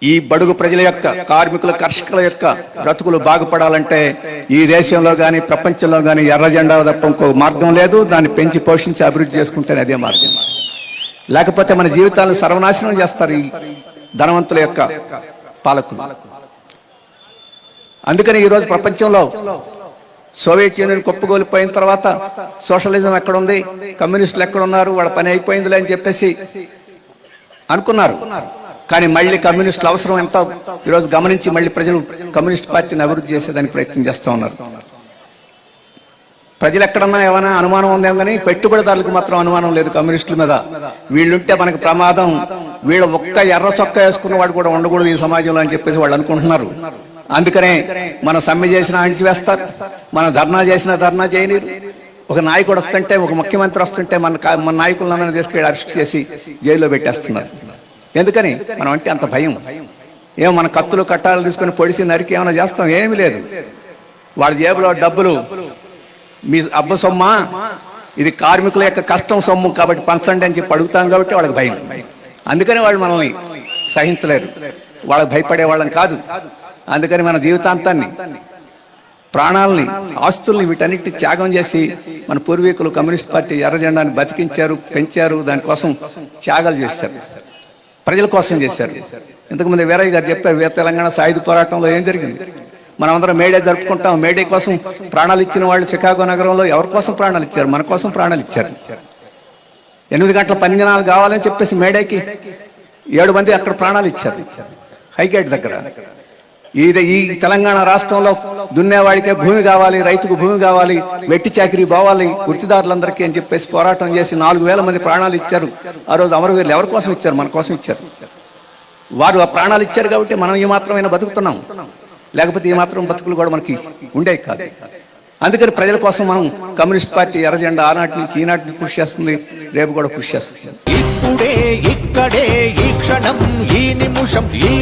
ఈ బడుగు ప్రజల యొక్క, కార్మికుల, కర్షకుల యొక్క బ్రతుకులు బాగుపడాలంటే ఈ దేశంలో కానీ ప్రపంచంలో కానీ ఎర్ర జెండా తప్ప ఇంకో మార్గం లేదు. దాన్ని పెంచి పోషించి అభివృద్ధి చేసుకుంటేనే అదే మార్గం. లేకపోతే మన జీవితాలను సర్వనాశనం చేస్తారు ఈ ధనవంతుల యొక్క పాలకులు. అందుకని ఈరోజు ప్రపంచంలో సోవియట్ యూనియన్ కుప్పగోలిపోయిన తర్వాత సోషలిజం ఎక్కడుంది, కమ్యూనిస్టులు ఎక్కడున్నారు, వాళ్ళ పని అయిపోయిందిలే అని చెప్పేసి అనుకున్నారు. కానీ మళ్ళీ కమ్యూనిస్టుల అవసరం ఎంత ఈరోజు గమనించి మళ్ళీ ప్రజలు కమ్యూనిస్ట్ పార్టీని అభివృద్ధి చేసేదానికి ప్రయత్నం చేస్తూ ఉన్నారు. ప్రజలు ఎక్కడన్నా ఏమైనా అనుమానం ఉందేమో కానీ పెట్టుబడిదారులకు మాత్రం అనుమానం లేదు కమ్యూనిస్టుల మీద. వీళ్ళుంటే మనకు ప్రమాదం, వీళ్ళు ఒక్క ఎర్ర చొక్క వేసుకున్న వాడు కూడా ఉండకూడదు ఈ సమాజంలో అని చెప్పేసి వాళ్ళు అనుకుంటున్నారు. అందుకనే మన సమ్మె చేసినా అణిచివేస్తారు, మన ధర్నా చేసినా ధర్నా చేయనీరు. ఒక నాయకుడు వస్తుంటే, ఒక ముఖ్యమంత్రి వస్తుంటే మన నాయకులను తీసుకెళ్ళి అరెస్ట్ చేసి జైల్లో పెట్టేస్తున్నారు. ఎందుకని? మనం అంటే అంత భయం. ఏమో మన కత్తులు కట్టాలు తీసుకొని పొడిసి నరికి ఏమైనా చేస్తాం? ఏమీ లేదు. వాళ్ళ జేబులో డబ్బులు మీ అబ్బ సొమ్మా, ఇది కార్మికుల యొక్క కష్టం సొమ్ము కాబట్టి పంచండి అని చెప్పి అడుగుతాం కాబట్టి వాళ్ళకి భయం. అందుకని వాళ్ళు మనల్ని సహించలేరు, వాళ్ళకి భయపడే వాళ్ళని కాదు. అందుకని మన జీవితాంతాన్ని, ప్రాణాలని, ఆస్తుల్ని వీటన్నిటి త్యాగం చేసి మన పూర్వీకులు కమ్యూనిస్ట్ పార్టీ ఎర్ర జెండాని బతికించారు, పెంచారు. దానికోసం త్యాగాలు చేశారు, ప్రజల కోసం చేశారు. ఇంతకుముందు వీరయ్య గారు చెప్పారు, వీర తెలంగాణ సాయుధ పోరాటంలో ఏం జరిగింది. మనం అందరం మేడే జరుపుకుంటాం. మేడే కోసం ప్రాణాలు ఇచ్చిన వాళ్ళు చికాగో నగరంలో ఎవరి కోసం ప్రాణాలు ఇచ్చారు? మన కోసం ప్రాణాలు ఇచ్చారు. 8 గంటల పని దినాలు కావాలని చెప్పేసి మేడేకి 7 మంది అక్కడ ప్రాణాలు ఇచ్చారు హైగేట్ దగ్గర. ఈ తెలంగాణ రాష్ట్రంలో దున్నేవాడికే భూమి కావాలి, రైతుకు భూమి కావాలి, వెట్టి చాకిరీ పోవాలి వృత్తిదారులందరికీ అని చెప్పేసి పోరాటం చేసి 4,000 మంది ప్రాణాలు ఇచ్చారు. ఆ రోజు అమరవీరులు ఎవరి కోసం ఇచ్చారు? మన కోసం ఇచ్చారు. వారు ఆ ప్రాణాలు ఇచ్చారు కాబట్టి మనం ఈ మాత్రమైనా బతుకుతున్నాం. లేకపోతే ఈ మాత్రం బతుకులు కూడా మనకి ఉండేవి కాదు. అందుకని ప్రజల కోసం మనం కమ్యూనిస్ట్ పార్టీ ఎర్ర జెండా ఆనాటి నుంచి ఈనాటి నుంచి కృషి చేస్తుంది, రేపు కూడా కృషి చేస్తుంది. ఇప్పుడే ఇక్కడే ఈ క్షణం ఈ నిమిషం ఈ